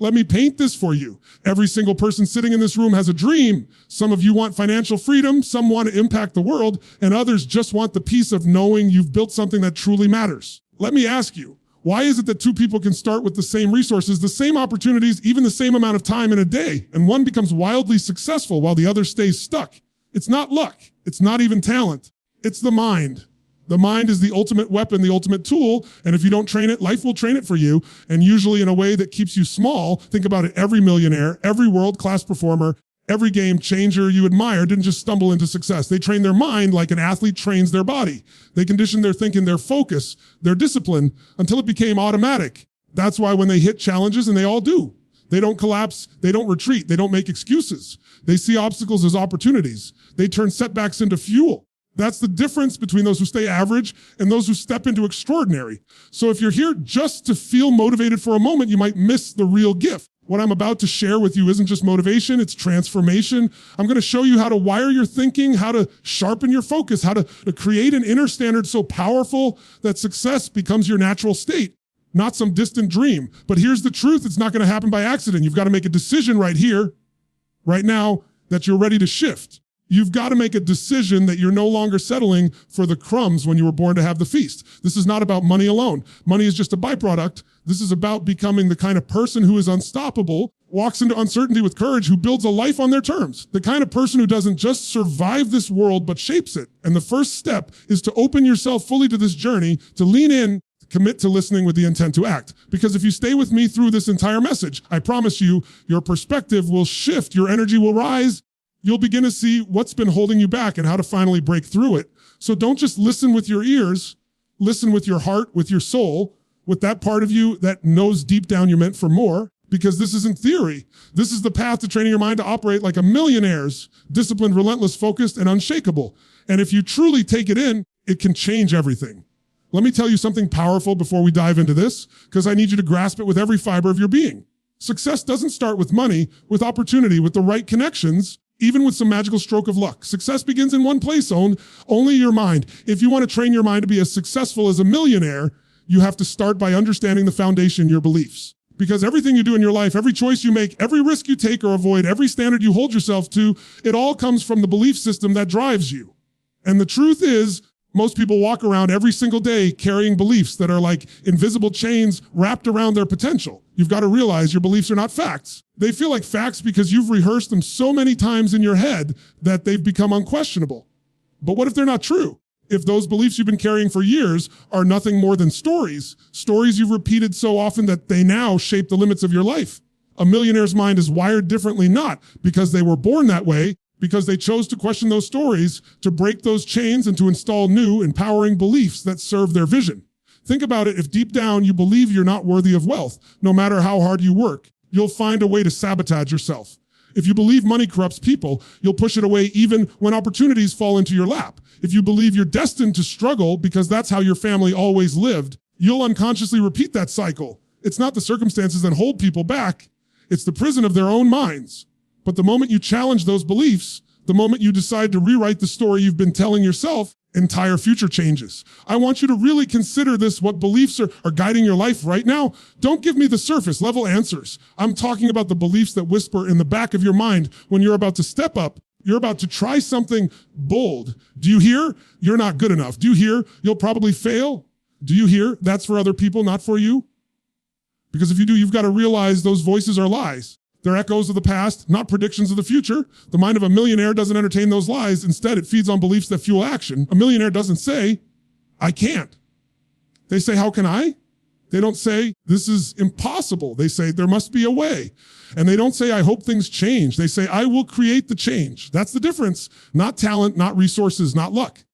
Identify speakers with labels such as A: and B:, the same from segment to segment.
A: Let me paint this for you. Every single person sitting in this room has a dream. Some of you want financial freedom, some want to impact the world, and others just want the peace of knowing you've built something that truly matters. Let me ask you, why is it that two people can start with the same resources, the same opportunities, even the same amount of time in a day, and one becomes wildly successful while the other stays stuck? It's not luck. It's not even talent. It's the mind. The mind is the ultimate weapon, the ultimate tool, and if you don't train it, life will train it for you, and usually in a way that keeps you small. Think about it, every millionaire, every world-class performer, every game changer you admire didn't just stumble into success. They trained their mind like an athlete trains their body. They conditioned their thinking, their focus, their discipline, until it became automatic. That's why when they hit challenges, and they all do, they don't collapse, they don't retreat, they don't make excuses. They see obstacles as opportunities. They turn setbacks into fuel. That's the difference between those who stay average and those who step into extraordinary. So if you're here just to feel motivated for a moment, you might miss the real gift. What I'm about to share with you isn't just motivation, it's transformation. I'm going to show you how to wire your thinking, how to sharpen your focus, how to create an inner standard so powerful that success becomes your natural state, not some distant dream. But here's the truth, it's not going to happen by accident. You've got to make a decision right here, right now, that you're ready to shift. You've got to make a decision that you're no longer settling for the crumbs when you were born to have the feast. This is not about money alone. Money is just a byproduct. This is about becoming the kind of person who is unstoppable, walks into uncertainty with courage, who builds a life on their terms. The kind of person who doesn't just survive this world, but shapes it. And the first step is to open yourself fully to this journey, to lean in, commit to listening with the intent to act. Because if you stay with me through this entire message, I promise you, your perspective will shift, your energy will rise. You'll begin to see what's been holding you back and how to finally break through it. So don't just listen with your ears, listen with your heart, with your soul, with that part of you that knows deep down you're meant for more, because this isn't theory. This is the path to training your mind to operate like a millionaire's, disciplined, relentless, focused, and unshakable. And if you truly take it in, it can change everything. Let me tell you something powerful before we dive into this, because I need you to grasp it with every fiber of your being. Success doesn't start with money, with opportunity, with the right connections, even with some magical stroke of luck. Success begins in one place, only your mind. If you want to train your mind to be as successful as a millionaire, you have to start by understanding the foundation, your beliefs. Because everything you do in your life, every choice you make, every risk you take or avoid, every standard you hold yourself to, it all comes from the belief system that drives you. And the truth is, most people walk around every single day carrying beliefs that are like invisible chains wrapped around their potential. You've got to realize your beliefs are not facts. They feel like facts because you've rehearsed them so many times in your head that they've become unquestionable. But what if they're not true? If those beliefs you've been carrying for years are nothing more than stories you've repeated so often that they now shape the limits of your life. A millionaire's mind is wired differently, not because they were born that way, because they chose to question those stories, to break those chains and to install new, empowering beliefs that serve their vision. Think about it. If deep down you believe you're not worthy of wealth, no matter how hard you work, you'll find a way to sabotage yourself. If you believe money corrupts people, you'll push it away even when opportunities fall into your lap. If you believe you're destined to struggle because that's how your family always lived, you'll unconsciously repeat that cycle. It's not the circumstances that hold people back. It's the prison of their own minds. But the moment you challenge those beliefs, the moment you decide to rewrite the story you've been telling yourself, entire future changes. I want you to really consider this, what beliefs are guiding your life right now. Don't give me the surface level answers. I'm talking about the beliefs that whisper in the back of your mind when you're about to step up. You're about to try something bold. Do you hear? You're not good enough. Do you hear? You'll probably fail. Do you hear? That's for other people, not for you. Because if you do, you've got to realize those voices are lies. They're echoes of the past, not predictions of the future. The mind of a millionaire doesn't entertain those lies. Instead, it feeds on beliefs that fuel action. A millionaire doesn't say, I can't. They say, how can I? They don't say, this is impossible. They say, there must be a way. And they don't say, I hope things change. They say, I will create the change. That's the difference. Not talent, not resources, not luck.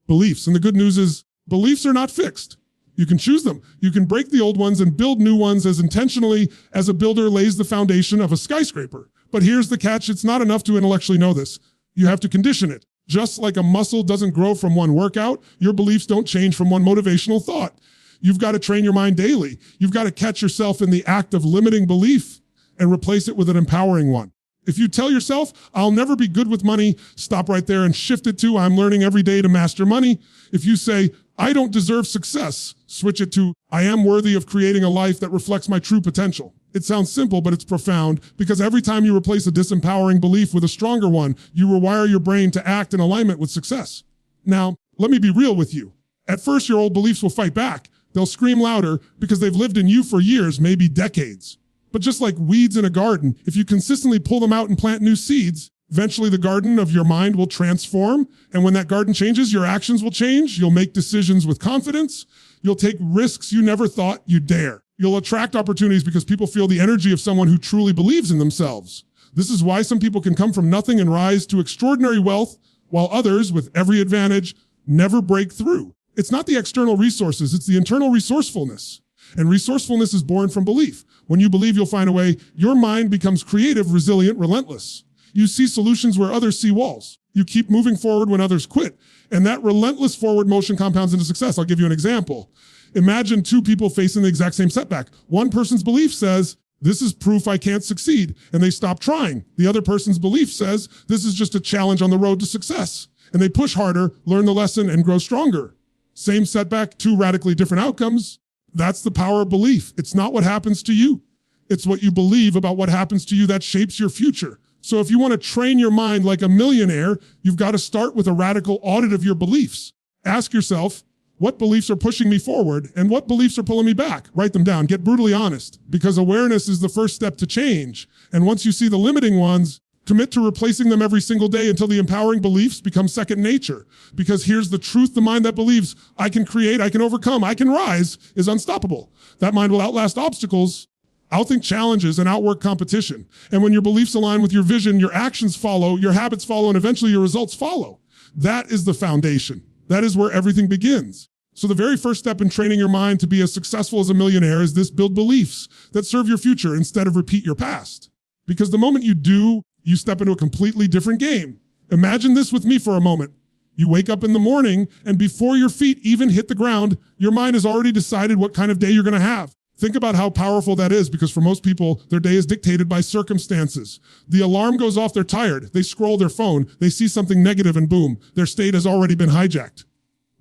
A: Beliefs. And the good news is, beliefs are not fixed. You can choose them. You can break the old ones and build new ones as intentionally as a builder lays the foundation of a skyscraper. But here's the catch. It's not enough to intellectually know this. You have to condition it. Just like a muscle doesn't grow from one workout, your beliefs don't change from one motivational thought. You've got to train your mind daily. You've got to catch yourself in the act of limiting belief and replace it with an empowering one. If you tell yourself, I'll never be good with money, stop right there and shift it to, I'm learning every day to master money. If you say, I don't deserve success, Switch it to, I am worthy of creating a life that reflects my true potential. It sounds simple, but it's profound because every time you replace a disempowering belief with a stronger one, you rewire your brain to act in alignment with success. Now, let me be real with you. At first, your old beliefs will fight back. They'll scream louder because they've lived in you for years, maybe decades. But just like weeds in a garden, if you consistently pull them out and plant new seeds, eventually the garden of your mind will transform. And when that garden changes, your actions will change. You'll make decisions with confidence. You'll take risks you never thought you'd dare. You'll attract opportunities because people feel the energy of someone who truly believes in themselves. This is why some people can come from nothing and rise to extraordinary wealth, while others, with every advantage, never break through. It's not the external resources, it's the internal resourcefulness. And resourcefulness is born from belief. When you believe you'll find a way, your mind becomes creative, resilient, relentless. You see solutions where others see walls. You keep moving forward when others quit. And that relentless forward motion compounds into success. I'll give you an example. Imagine two people facing the exact same setback. One person's belief says, this is proof I can't succeed, and they stop trying. The other person's belief says, this is just a challenge on the road to success. And they push harder, learn the lesson, and grow stronger. Same setback, two radically different outcomes. That's the power of belief. It's not what happens to you. It's what you believe about what happens to you that shapes your future. So if you want to train your mind like a millionaire, you've got to start with a radical audit of your beliefs. Ask yourself, what beliefs are pushing me forward and what beliefs are pulling me back? Write them down. Get brutally honest, because awareness is the first step to change. And once you see the limiting ones, commit to replacing them every single day until the empowering beliefs become second nature. Because here's the truth: the mind that believes I can create, I can overcome, I can rise is unstoppable. That mind will outlast obstacles, outthink challenges, and outwork competition. And when your beliefs align with your vision, your actions follow, your habits follow, and eventually your results follow. That is the foundation. That is where everything begins. So the very first step in training your mind to be as successful as a millionaire is this: build beliefs that serve your future instead of repeat your past. Because the moment you do, you step into a completely different game. Imagine this with me for a moment. You wake up in the morning, and before your feet even hit the ground, your mind has already decided what kind of day you're going to have. Think about how powerful that is, because for most people, their day is dictated by circumstances. The alarm goes off, they're tired, they scroll their phone, they see something negative, and boom, their state has already been hijacked.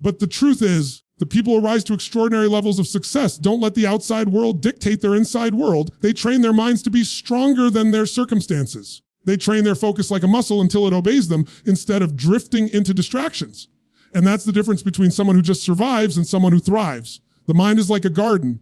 A: But the truth is, the people who rise to extraordinary levels of success don't let the outside world dictate their inside world. They train their minds to be stronger than their circumstances. They train their focus like a muscle until it obeys them instead of drifting into distractions. And that's the difference between someone who just survives and someone who thrives. The mind is like a garden.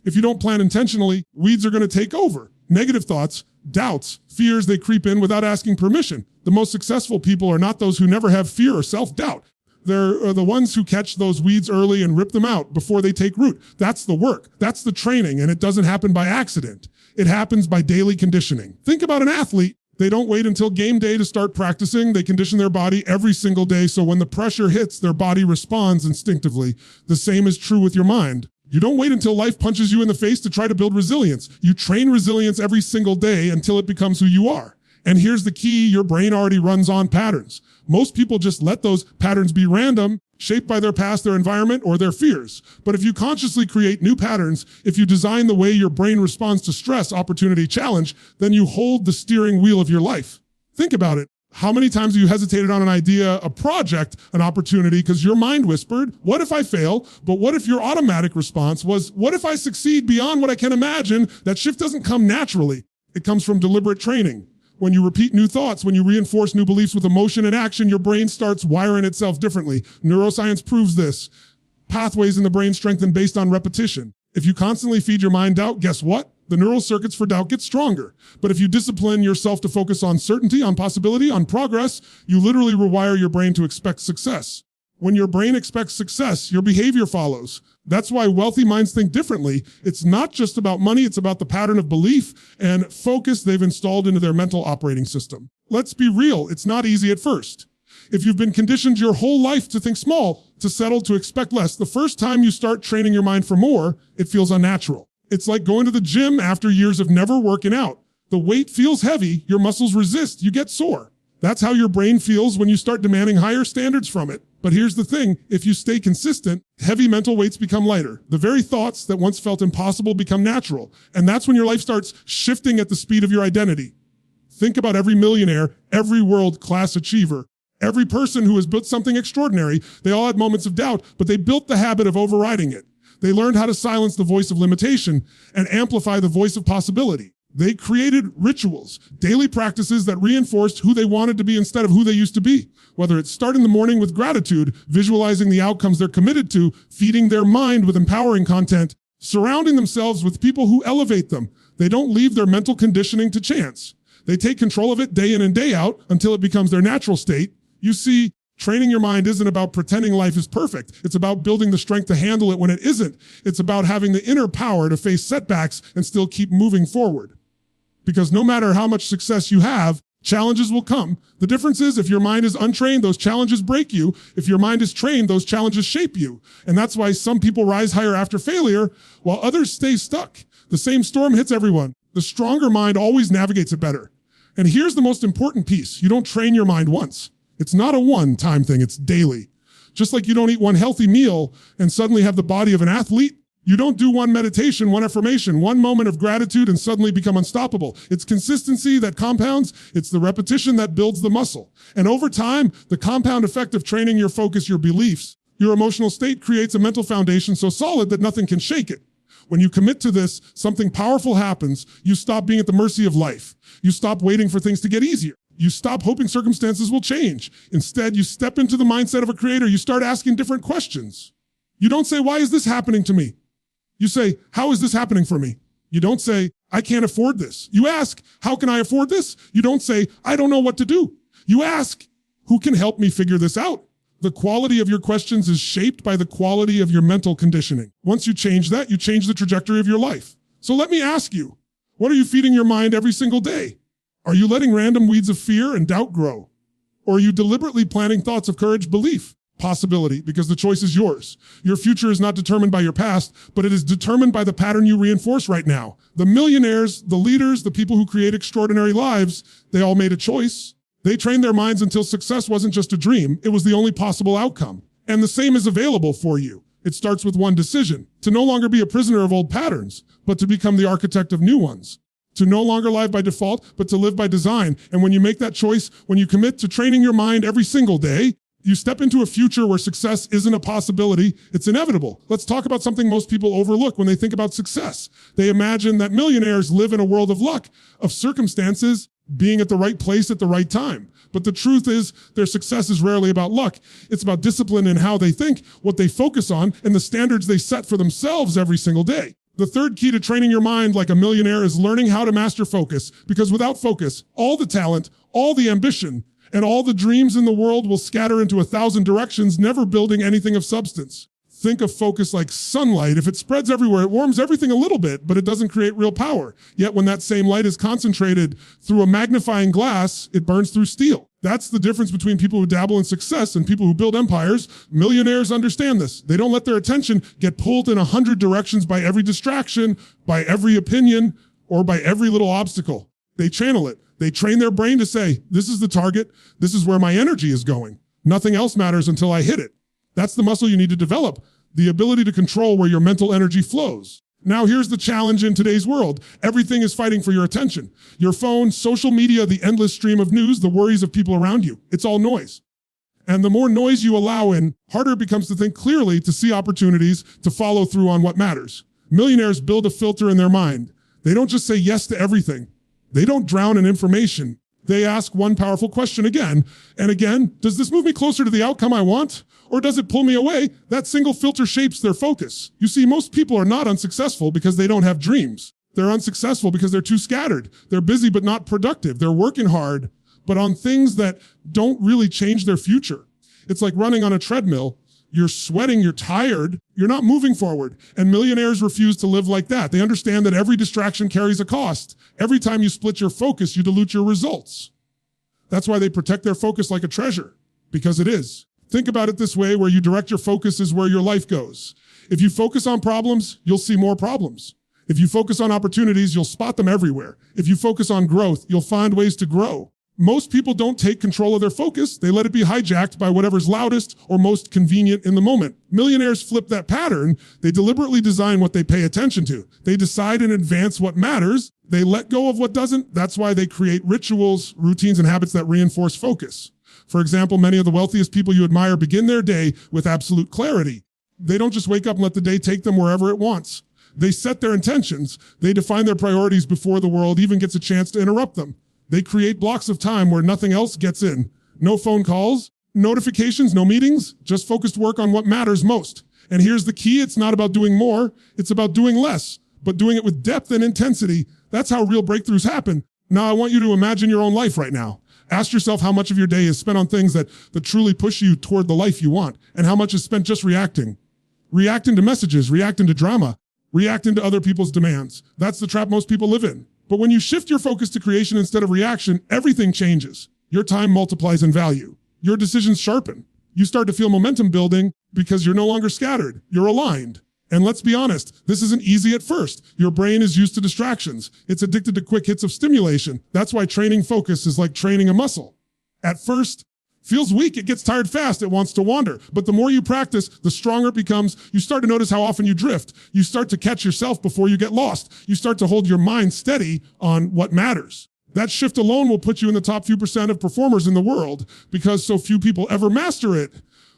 A: If you don't plant intentionally, weeds are going to take over. Negative thoughts, doubts, fears, they creep in without asking permission. The most successful people are not those who never have fear or self-doubt. They're the ones who catch those weeds early and rip them out before they take root. That's the work. That's the training. And it doesn't happen by accident. It happens by daily conditioning. Think about an athlete. They don't wait until game day to start practicing. They condition their body every single day, so when the pressure hits, their body responds instinctively. The same is true with your mind. You don't wait until life punches you in the face to try to build resilience. You train resilience every single day until it becomes who you are. And here's the key: your brain already runs on patterns. Most people just let those patterns be random, shaped by their past, their environment, or their fears. But if you consciously create new patterns, if you design the way your brain responds to stress, opportunity, challenge, then you hold the steering wheel of your life. Think about it. How many times have you hesitated on an idea, a project, an opportunity, because your mind whispered, what if I fail? But what if your automatic response was, what if I succeed beyond what I can imagine? That shift doesn't come naturally. It comes from deliberate training. When you repeat new thoughts, when you reinforce new beliefs with emotion and action, your brain starts wiring itself differently. Neuroscience proves this. Pathways in the brain strengthen based on repetition. If you constantly feed your mind doubt, guess what? The neural circuits for doubt get stronger. But if you discipline yourself to focus on certainty, on possibility, on progress, you literally rewire your brain to expect success. When your brain expects success, your behavior follows. That's why wealthy minds think differently. It's not just about money, it's about the pattern of belief and focus they've installed into their mental operating system. Let's be real, it's not easy at first. If you've been conditioned your whole life to think small, to settle, to expect less, the first time you start training your mind for more, it feels unnatural. It's like going to the gym after years of never working out. The weight feels heavy, your muscles resist, you get sore. That's how your brain feels when you start demanding higher standards from it. But here's the thing, if you stay consistent, heavy mental weights become lighter. The very thoughts that once felt impossible become natural. And that's when your life starts shifting at the speed of your identity. Think about every millionaire, every world-class achiever, every person who has built something extraordinary. They all had moments of doubt, but they built the habit of overriding it. They learned how to silence the voice of limitation and amplify the voice of possibility. They created rituals, daily practices that reinforced who they wanted to be instead of who they used to be. Whether it's starting the morning with gratitude, visualizing the outcomes they're committed to, feeding their mind with empowering content, surrounding themselves with people who elevate them. They don't leave their mental conditioning to chance. They take control of it day in and day out until it becomes their natural state. You see, training your mind isn't about pretending life is perfect. It's about building the strength to handle it when it isn't. It's about having the inner power to face setbacks and still keep moving forward. Because no matter how much success you have, challenges will come. The difference is if your mind is untrained, those challenges break you. If your mind is trained, those challenges shape you. And that's why some people rise higher after failure, while others stay stuck. The same storm hits everyone. The stronger mind always navigates it better. And here's the most important piece. You don't train your mind once. It's not a one-time thing, it's daily. Just like you don't eat one healthy meal and suddenly have the body of an athlete, you don't do one meditation, one affirmation, one moment of gratitude and suddenly become unstoppable. It's consistency that compounds. It's the repetition that builds the muscle. And over time, the compound effect of training your focus, your beliefs, your emotional state creates a mental foundation so solid that nothing can shake it. When you commit to this, something powerful happens. You stop being at the mercy of life. You stop waiting for things to get easier. You stop hoping circumstances will change. Instead, you step into the mindset of a creator. You start asking different questions. You don't say, why is this happening to me? You say, how is this happening for me? You don't say, I can't afford this. You ask, how can I afford this? You don't say, I don't know what to do. You ask, who can help me figure this out? The quality of your questions is shaped by the quality of your mental conditioning. Once you change that, you change the trajectory of your life. So let me ask you, what are you feeding your mind every single day? Are you letting random weeds of fear and doubt grow? Or are you deliberately planting thoughts of courage, belief, possibility, because the choice is yours? Your future is not determined by your past, but it is determined by the pattern you reinforce right now. The millionaires, the leaders, the people who create extraordinary lives, they all made a choice. They trained their minds until success wasn't just a dream, it was the only possible outcome. And the same is available for you. It starts with one decision, to no longer be a prisoner of old patterns, but to become the architect of new ones. To no longer live by default, but to live by design. And when you make that choice, when you commit to training your mind every single day, you step into a future where success isn't a possibility, it's inevitable. Let's talk about something most people overlook when they think about success. They imagine that millionaires live in a world of luck, of circumstances, being at the right place at the right time. But the truth is, their success is rarely about luck. It's about discipline in how they think, what they focus on, and the standards they set for themselves every single day. The third key to training your mind like a millionaire is learning how to master focus. Because without focus, all the talent, all the ambition, and all the dreams in the world will scatter into 1,000 directions, never building anything of substance. Think of focus like sunlight. If it spreads everywhere, it warms everything a little bit, but it doesn't create real power. Yet when that same light is concentrated through a magnifying glass, it burns through steel. That's the difference between people who dabble in success and people who build empires. Millionaires understand this. They don't let their attention get pulled in 100 directions by every distraction, by every opinion, or by every little obstacle. They channel it. They train their brain to say, this is the target. This is where my energy is going. Nothing else matters until I hit it. That's the muscle you need to develop, the ability to control where your mental energy flows. Now here's the challenge in today's world. Everything is fighting for your attention. Your phone, social media, the endless stream of news, the worries of people around you. It's all noise. And the more noise you allow in, harder it becomes to think clearly, to see opportunities, to follow through on what matters. Millionaires build a filter in their mind. They don't just say yes to everything. They don't drown in information. They ask one powerful question again and again. Does this move me closer to the outcome I want? Or does it pull me away? That single filter shapes their focus. You see, most people are not unsuccessful because they don't have dreams. They're unsuccessful because they're too scattered. They're busy but not productive. They're working hard, but on things that don't really change their future. It's like running on a treadmill. You're sweating, you're tired, you're not moving forward. And millionaires refuse to live like that. They understand that every distraction carries a cost. Every time you split your focus, you dilute your results. That's why they protect their focus like a treasure, because it is. Think about it this way, where you direct your focus is where your life goes. If you focus on problems, you'll see more problems. If you focus on opportunities, you'll spot them everywhere. If you focus on growth, you'll find ways to grow. Most people don't take control of their focus. They let it be hijacked by whatever's loudest or most convenient in the moment. Millionaires flip that pattern. They deliberately design what they pay attention to. They decide in advance what matters. They let go of what doesn't. That's why they create rituals, routines, and habits that reinforce focus. For example, many of the wealthiest people you admire begin their day with absolute clarity. They don't just wake up and let the day take them wherever it wants. They set their intentions. They define their priorities before the world even gets a chance to interrupt them. They create blocks of time where nothing else gets in. No phone calls, notifications, no meetings, just focused work on what matters most. And here's the key. It's not about doing more. It's about doing less, but doing it with depth and intensity. That's how real breakthroughs happen. Now I want you to imagine your own life right now. Ask yourself how much of your day is spent on things that truly push you toward the life you want, and how much is spent just reacting. Reacting to messages, reacting to drama, reacting to other people's demands. That's the trap most people live in. But when you shift your focus to creation instead of reaction, everything changes. Your time multiplies in value. Your decisions sharpen. You start to feel momentum building because you're no longer scattered. You're aligned. And let's be honest, this isn't easy at first. Your brain is used to distractions. It's addicted to quick hits of stimulation. That's why training focus is like training a muscle. At first, feels weak, it gets tired fast, it wants to wander. But the more you practice, the stronger it becomes. You start to notice how often you drift. You start to catch yourself before you get lost. You start to hold your mind steady on what matters. That shift alone will put you in the top few % of performers in the world because so few people ever master it.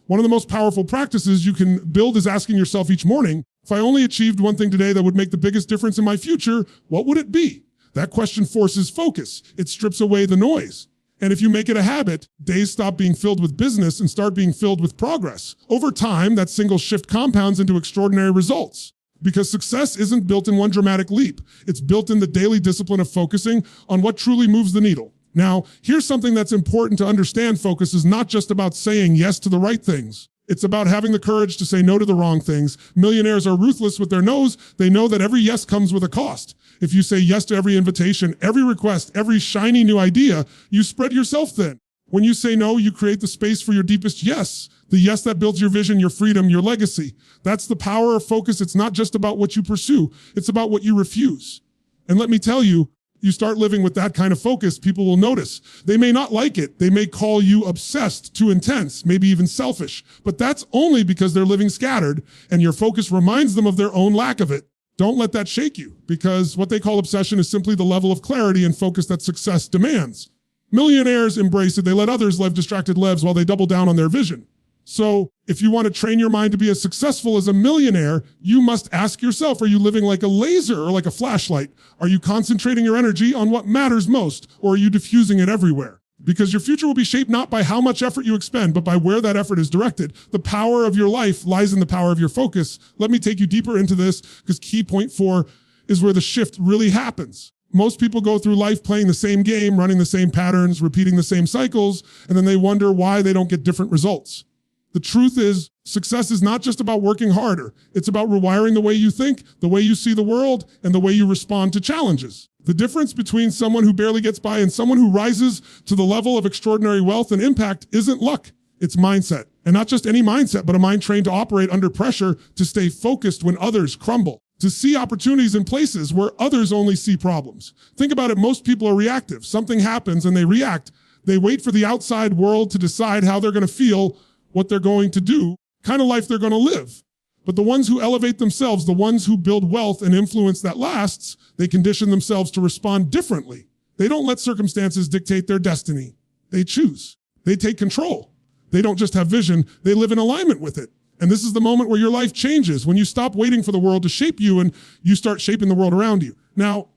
A: One of the most powerful practices you can build is asking yourself each morning, if I only achieved one thing today that would make the biggest difference in my future, what would it be? That question forces focus. It strips away the noise. And if you make it a habit, days stop being filled with business and start being filled with progress. Over time, that single shift compounds into extraordinary results. Because success isn't built in one dramatic leap. It's built in the daily discipline of focusing on what truly moves the needle. Now, here's something that's important to understand. Focus is not just about saying yes to the right things. It's about having the courage to say no to the wrong things. Millionaires are ruthless with their no's. They know that every yes comes with a cost. If you say yes to every invitation, every request, every shiny new idea, you spread yourself thin. When you say no, you create the space for your deepest yes. The yes that builds your vision, your freedom, your legacy. That's the power of focus. It's not just about what you pursue. It's about what you refuse. And let me tell you, you start living with that kind of focus, people will notice. They may not like it. They may call you obsessed, too intense, maybe even selfish. But that's only because they're living scattered and your focus reminds them of their own lack of it. Don't let that shake you, because what they call obsession is simply the level of clarity and focus that success demands. Millionaires embrace it. They let others live distracted lives while they double down on their vision. So if you want to train your mind to be as successful as a millionaire, you must ask yourself, are you living like a laser or like a flashlight? Are you concentrating your energy on what matters most, or are you diffusing it everywhere? Because your future will be shaped not by how much effort you expend, but by where that effort is directed. The power of your life lies in the power of your focus. Let me take you deeper into this, because key point 4 is where the shift really happens. Most people go through life playing the same game, running the same patterns, repeating the same cycles, and then they wonder why they don't get different results. The truth is, success is not just about working harder. It's about rewiring the way you think, the way you see the world, and the way you respond to challenges. The difference between someone who barely gets by and someone who rises to the level of extraordinary wealth and impact isn't luck. It's mindset. And not just any mindset, but a mind trained to operate under pressure, to stay focused when others crumble, to see opportunities in places where others only see problems. Think about it. Most people are reactive. Something happens and they react. They wait for the outside world to decide how they're going to feel, what they're going to do, kind of life they're going to live. But the ones who elevate themselves, the ones who build wealth and influence that lasts, they condition themselves to respond differently. They don't let circumstances dictate their destiny. They choose. They take control. They don't just have vision, they live in alignment with it. And this is the moment where your life changes, when you stop waiting for the world to shape you and you start shaping the world around you. Now,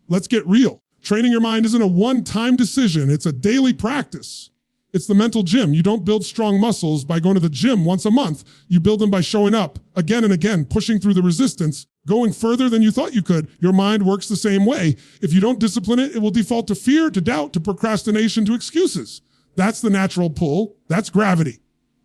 A: let's get real. Training your mind isn't a one-time decision. It's a daily practice. It's the mental gym. You don't build strong muscles by going to the gym once a month. You build them by showing up again and again, pushing through the resistance, going further than you thought you could. Your mind works the same way. If you don't discipline it, it will default to fear, to doubt, to procrastination, to excuses. That's the natural pull. That's gravity.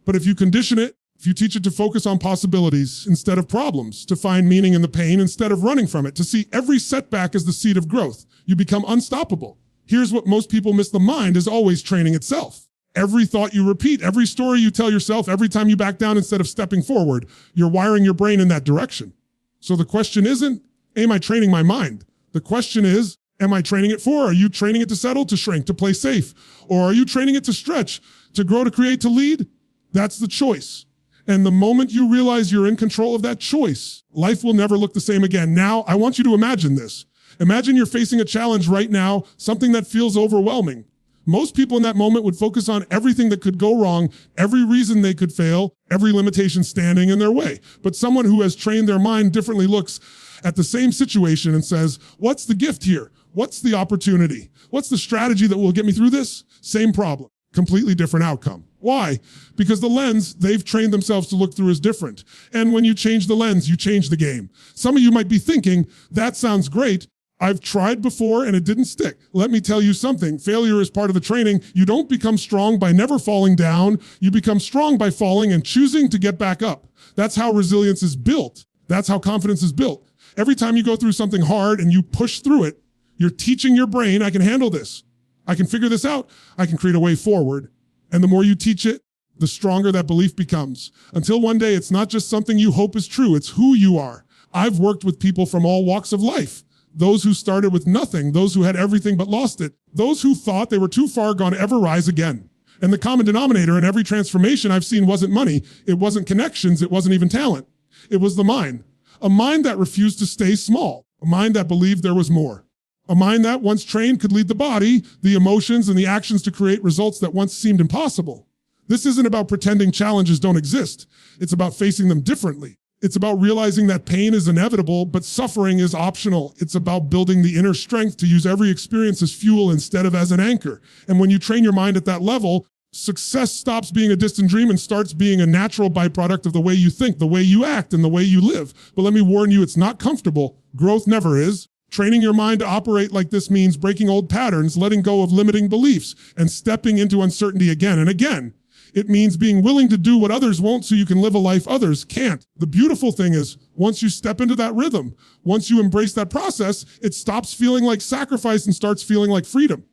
A: But if you condition it, if you teach it to focus on possibilities instead of problems, to find meaning in the pain instead of running from it, to see every setback as the seed of growth, you become unstoppable. Here's what most people miss: the mind is always training itself. Every thought you repeat, every story you tell yourself, every time you back down instead of stepping forward, you're wiring your brain in that direction. So the question isn't, am I training my mind? The question is, am I training it for? Are you training it to settle, to shrink, to play safe? Or are you training it to stretch, to grow, to create, to lead? That's the choice. And the moment you realize you're in control of that choice, life will never look the same again. Now, I want you to imagine this. Imagine you're facing a challenge right now, something that feels overwhelming. Most people in that moment would focus on everything that could go wrong, every reason they could fail, every limitation standing in their way. But someone who has trained their mind differently looks at the same situation and says, what's the gift here? What's the opportunity? What's the strategy that will get me through this? Same problem, completely different outcome. Why? Because the lens they've trained themselves to look through is different. And when you change the lens, you change the game. Some of you might be thinking, that sounds great. I've tried before and it didn't stick. Let me tell you something. Failure is part of the training. You don't become strong by never falling down. You become strong by falling and choosing to get back up. That's how resilience is built. That's how confidence is built. Every time you go through something hard and you push through it, you're teaching your brain, I can handle this. I can figure this out. I can create a way forward. And the more you teach it, the stronger that belief becomes. Until one day, it's not just something you hope is true, it's who you are. I've worked with people from all walks of life. Those who started with nothing, those who had everything but lost it, those who thought they were too far gone to ever rise again. And the common denominator in every transformation I've seen wasn't money, it wasn't connections, it wasn't even talent. It was the mind. A mind that refused to stay small, a mind that believed there was more. A mind that, once trained, could lead the body, the emotions, and the actions to create results that once seemed impossible. This isn't about pretending challenges don't exist. It's about facing them differently. It's about realizing that pain is inevitable, but suffering is optional. It's about building the inner strength to use every experience as fuel instead of as an anchor. And when you train your mind at that level, success stops being a distant dream and starts being a natural byproduct of the way you think, the way you act, and the way you live. But let me warn you, it's not comfortable. Growth never is. Training your mind to operate like this means breaking old patterns, letting go of limiting beliefs, and stepping into uncertainty again and again. It means being willing to do what others won't so you can live a life others can't. The beautiful thing is, once you step into that rhythm, once you embrace that process, it stops feeling like sacrifice and starts feeling like freedom.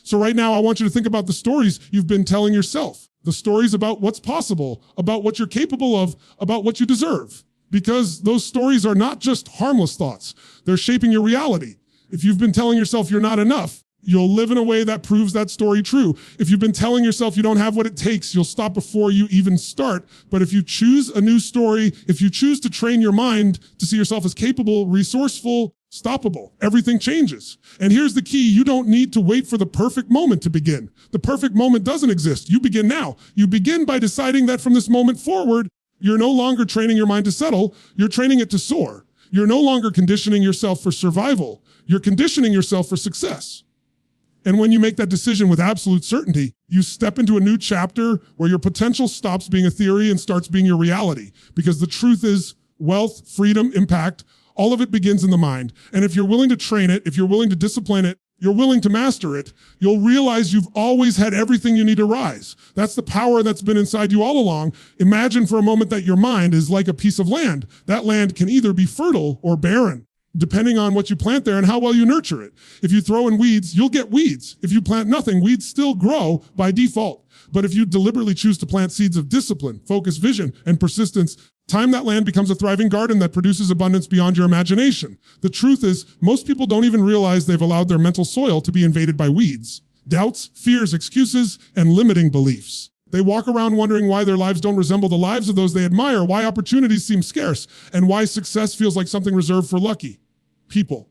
A: So right now, I want you to think about the stories you've been telling yourself, the stories about what's possible, about what you're capable of, about what you deserve. Because those stories are not just harmless thoughts. They're shaping your reality. If you've been telling yourself you're not enough, you'll live in a way that proves that story true. If you've been telling yourself you don't have what it takes, you'll stop before you even start. But if you choose a new story, if you choose to train your mind to see yourself as capable, resourceful, stoppable, everything changes. And here's the key. You don't need to wait for the perfect moment to begin. The perfect moment doesn't exist. You begin now. You begin by deciding that from this moment forward, you're no longer training your mind to settle, you're training it to soar. You're no longer conditioning yourself for survival, you're conditioning yourself for success. And when you make that decision with absolute certainty, you step into a new chapter where your potential stops being a theory and starts being your reality. Because the truth is, wealth, freedom, impact, all of it begins in the mind. And if you're willing to train it, if you're willing to discipline it, you're willing to master it, you'll realize you've always had everything you need to rise. That's the power that's been inside you all along. Imagine for a moment that your mind is like a piece of land. That land can either be fertile or barren, depending on what you plant there and how well you nurture it. If you throw in weeds, you'll get weeds. If you plant nothing, weeds still grow by default. But if you deliberately choose to plant seeds of discipline, focus, vision, and persistence, time that land becomes a thriving garden that produces abundance beyond your imagination. The truth is, most people don't even realize they've allowed their mental soil to be invaded by weeds, doubts, fears, excuses, and limiting beliefs. They walk around wondering why their lives don't resemble the lives of those they admire, why opportunities seem scarce, and why success feels like something reserved for lucky people.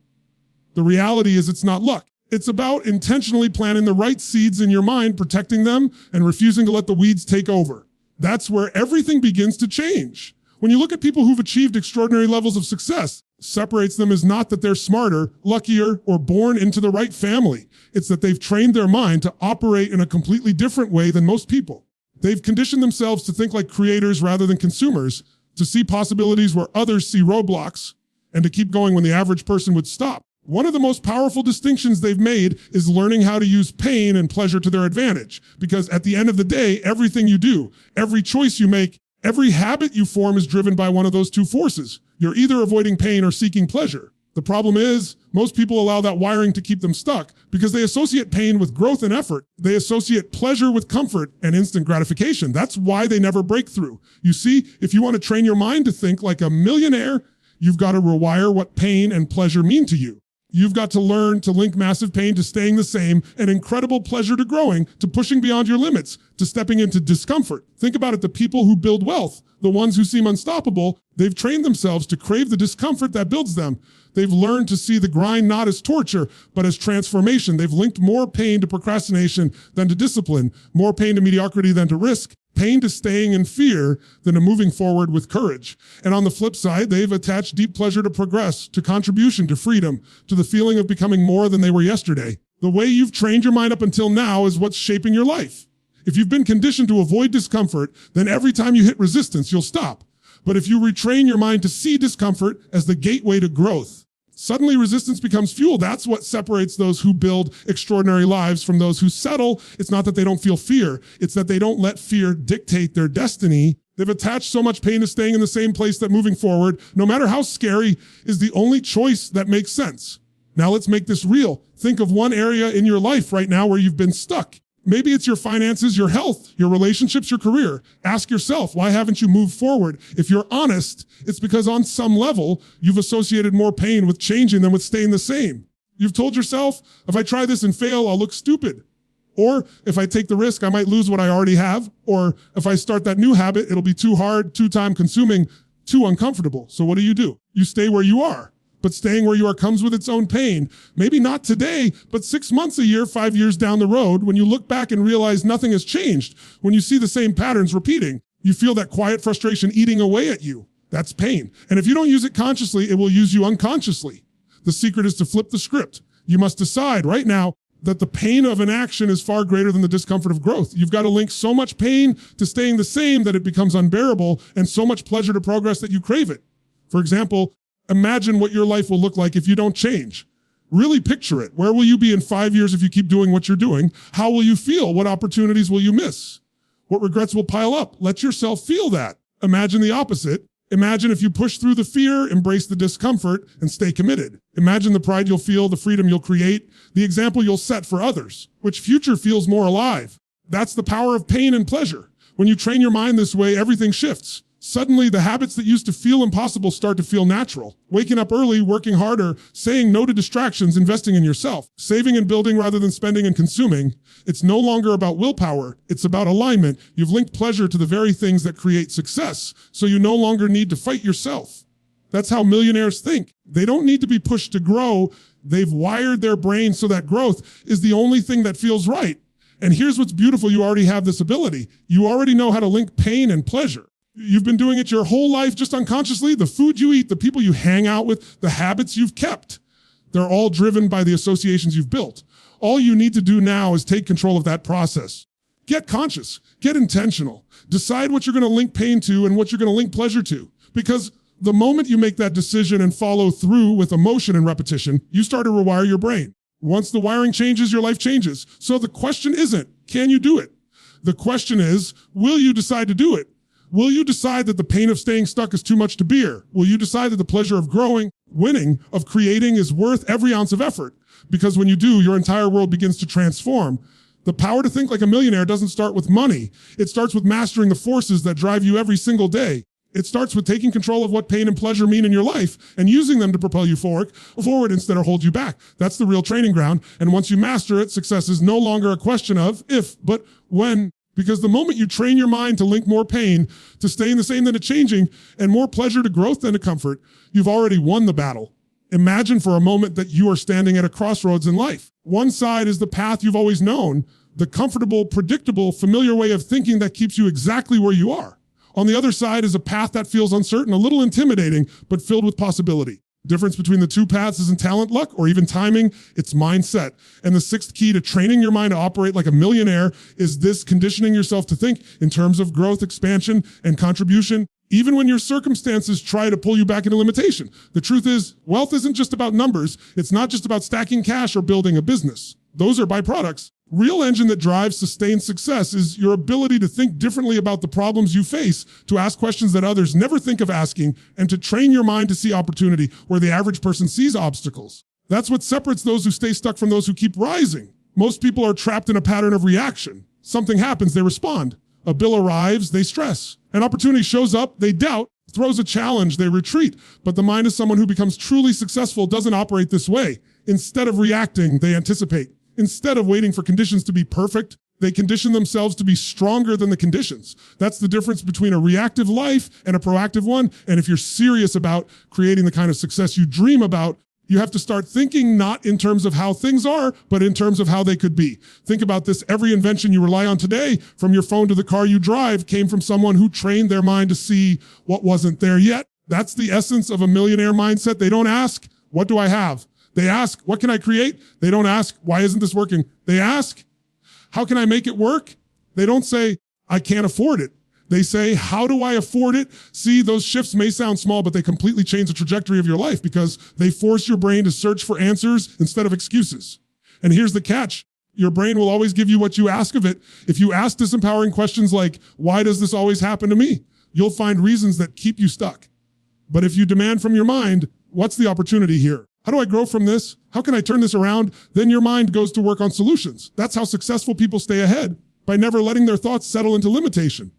A: The reality is it's not luck. It's about intentionally planting the right seeds in your mind, protecting them, and refusing to let the weeds take over. That's where everything begins to change. When you look at people who've achieved extraordinary levels of success, separates them is not that they're smarter, luckier, or born into the right family. It's that they've trained their mind to operate in a completely different way than most people. They've conditioned themselves to think like creators rather than consumers, to see possibilities where others see roadblocks, and to keep going when the average person would stop. One of the most powerful distinctions they've made is learning how to use pain and pleasure to their advantage. Because at the end of the day, everything you do, every choice you make, every habit you form is driven by one of those two forces. You're either avoiding pain or seeking pleasure. The problem is, most people allow that wiring to keep them stuck because they associate pain with growth and effort. They associate pleasure with comfort and instant gratification. That's why they never break through. You see, if you want to train your mind to think like a millionaire, you've got to rewire what pain and pleasure mean to you. You've got to learn to link massive pain to staying the same and incredible pleasure to growing, to pushing beyond your limits, to stepping into discomfort. Think about it, the people who build wealth, the ones who seem unstoppable, they've trained themselves to crave the discomfort that builds them. They've learned to see the grind not as torture, but as transformation. They've linked more pain to procrastination than to discipline, more pain to mediocrity than to risk, pain to staying in fear than to moving forward with courage. And on the flip side, they've attached deep pleasure to progress, to contribution, to freedom, to the feeling of becoming more than they were yesterday. The way you've trained your mind up until now is what's shaping your life. If you've been conditioned to avoid discomfort, then every time you hit resistance, you'll stop. But if you retrain your mind to see discomfort as the gateway to growth, suddenly resistance becomes fuel. That's what separates those who build extraordinary lives from those who settle. It's not that they don't feel fear. It's that they don't let fear dictate their destiny. They've attached so much pain to staying in the same place that moving forward, no matter how scary, is the only choice that makes sense. Now let's make this real. Think of one area in your life right now where you've been stuck. Maybe it's your finances, your health, your relationships, your career. Ask yourself, why haven't you moved forward? If you're honest, it's because on some level, you've associated more pain with changing than with staying the same. You've told yourself, if I try this and fail, I'll look stupid. Or if I take the risk, I might lose what I already have. Or if I start that new habit, it'll be too hard, too time consuming, too uncomfortable. So what do? You stay where you are. But staying where you are comes with its own pain. Maybe not today, but 6 months, a year, 5 years down the road, when you look back and realize nothing has changed, when you see the same patterns repeating, you feel that quiet frustration eating away at you. That's pain. And if you don't use it consciously, it will use you unconsciously. The secret is to flip the script. You must decide right now that the pain of inaction is far greater than the discomfort of growth. You've got to link so much pain to staying the same that it becomes unbearable, and so much pleasure to progress that you crave it. For example, imagine what your life will look like if you don't change. Really picture it. Where will you be in 5 years if you keep doing what you're doing? How will you feel? What opportunities will you miss? What regrets will pile up? Let yourself feel that. Imagine the opposite. Imagine if you push through the fear, embrace the discomfort, and stay committed. Imagine the pride you'll feel, the freedom you'll create, the example you'll set for others. Which future feels more alive? That's the power of pain and pleasure. When you train your mind this way, everything shifts. Suddenly, the habits that used to feel impossible start to feel natural. Waking up early, working harder, saying no to distractions, investing in yourself, saving and building rather than spending and consuming. It's no longer about willpower. It's about alignment. You've linked pleasure to the very things that create success, so you no longer need to fight yourself. That's how millionaires think. They don't need to be pushed to grow. They've wired their brain so that growth is the only thing that feels right. And here's what's beautiful. You already have this ability. You already know how to link pain and pleasure. You've been doing it your whole life just unconsciously. The food you eat, the people you hang out with, the habits you've kept, they're all driven by the associations you've built. All you need to do now is take control of that process. Get conscious, get intentional, decide what you're going to link pain to and what you're going to link pleasure to. Because the moment you make that decision and follow through with emotion and repetition, you start to rewire your brain. Once the wiring changes, your life changes. So the question isn't, can you do it? The question is, will you decide to do it? Will you decide that the pain of staying stuck is too much to bear? Will you decide that the pleasure of growing, winning, of creating is worth every ounce of effort? Because when you do, your entire world begins to transform. The power to think like a millionaire doesn't start with money. It starts with mastering the forces that drive you every single day. It starts with taking control of what pain and pleasure mean in your life and using them to propel you forward instead of hold you back. That's the real training ground. And once you master it, success is no longer a question of if, but when. Because the moment you train your mind to link more pain to staying the same than to changing and more pleasure to growth than to comfort, you've already won the battle. Imagine for a moment that you are standing at a crossroads in life. One side is the path you've always known, the comfortable, predictable, familiar way of thinking that keeps you exactly where you are. On the other side is a path that feels uncertain, a little intimidating, but filled with possibility. Difference between the two paths isn't talent, luck, or even timing, it's mindset. And the sixth key to training your mind to operate like a millionaire is this: conditioning yourself to think in terms of growth, expansion, and contribution, even when your circumstances try to pull you back into limitation. The truth is, wealth isn't just about numbers. It's not just about stacking cash or building a business. Those are byproducts. Real engine that drives sustained success is your ability to think differently about the problems you face, to ask questions that others never think of asking, and to train your mind to see opportunity where the average person sees obstacles. That's what separates those who stay stuck from those who keep rising. Most people are trapped in a pattern of reaction. Something happens, they respond. A bill arrives, they stress. An opportunity shows up, they doubt. Throws a challenge, they retreat. But the mind of someone who becomes truly successful doesn't operate this way. Instead of reacting, they anticipate. Instead of waiting for conditions to be perfect, they condition themselves to be stronger than the conditions. That's the difference between a reactive life and a proactive one. And if you're serious about creating the kind of success you dream about, You have to start thinking not in terms of how things are, but in terms of how they could be. Think about this. Every invention you rely on today, from your phone to the car you drive, came from someone who trained their mind to see what wasn't there yet. That's the essence of a millionaire mindset. They don't ask, what do I have? They ask, what can I create? They don't ask, why isn't this working? They ask, how can I make it work? They don't say, I can't afford it. They say, how do I afford it? See, those shifts may sound small, but they completely change the trajectory of your life because they force your brain to search for answers instead of excuses. And here's the catch. Your brain will always give you what you ask of it. If you ask disempowering questions like, why does this always happen to me? You'll find reasons that keep you stuck. But if you demand from your mind, what's the opportunity here? How do I grow from this? How can I turn this around? Then your mind goes to work on solutions. That's how successful people stay ahead, by never letting their thoughts settle into limitation.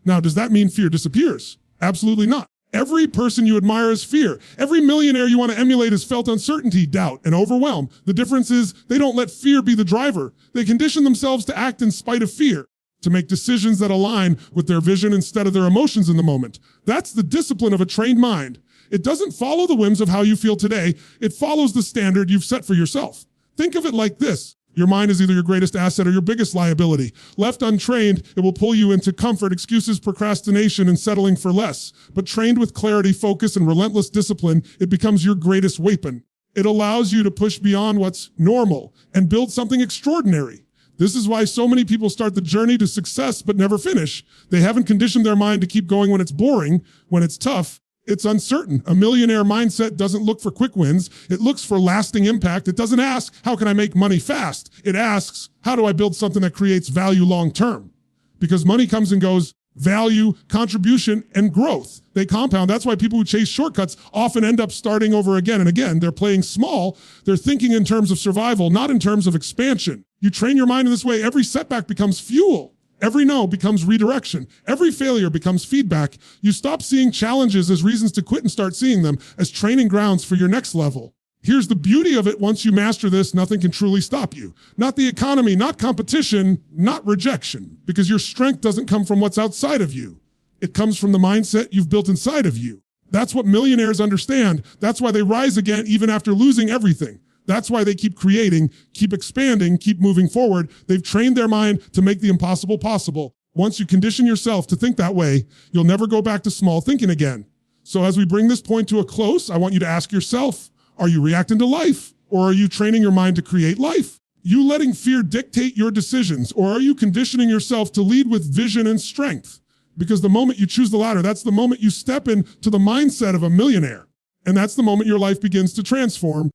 A: Now, does that mean fear disappears? Absolutely not. Every person you admire is fear. Every millionaire you want to emulate has felt uncertainty, doubt, and overwhelm. The difference is they don't let fear be the driver. They condition themselves to act in spite of fear, to make decisions that align with their vision instead of their emotions in the moment. That's the discipline of a trained mind. It doesn't follow the whims of how you feel today. It follows the standard you've set for yourself. Think of it like this. Your mind is either your greatest asset or your biggest liability. Left untrained, it will pull you into comfort, excuses, procrastination, and settling for less. But trained with clarity, focus, and relentless discipline, it becomes your greatest weapon. It allows you to push beyond what's normal and build something extraordinary. This is why so many people start the journey to success but never finish. They haven't conditioned their mind to keep going when it's boring, when it's tough. It's uncertain. A millionaire mindset doesn't look for quick wins. It looks for lasting impact. It doesn't ask, how can I make money fast? It asks, how do I build something that creates value long term? Because money comes and goes, value, contribution, and growth. They compound. That's why people who chase shortcuts often end up starting over again and again. They're playing small. They're thinking in terms of survival, not in terms of expansion. You train your mind in this way, every setback becomes fuel. Every no becomes redirection. Every failure becomes feedback. You stop seeing challenges as reasons to quit and start seeing them as training grounds for your next level. Here's the beauty of it. Once you master this, nothing can truly stop you. Not the economy, not competition, not rejection, because your strength doesn't come from what's outside of you. It comes from the mindset you've built inside of you. That's what millionaires understand. That's why they rise again even after losing everything. That's why they keep creating, keep expanding, keep moving forward. They've trained their mind to make the impossible possible. Once you condition yourself to think that way, you'll never go back to small thinking again. So as we bring this point to a close, I want you to ask yourself, are you reacting to life, or are you training your mind to create life? You letting fear dictate your decisions, or are you conditioning yourself to lead with vision and strength? Because the moment you choose the latter, that's the moment you step into the mindset of a millionaire. And that's the moment your life begins to transform.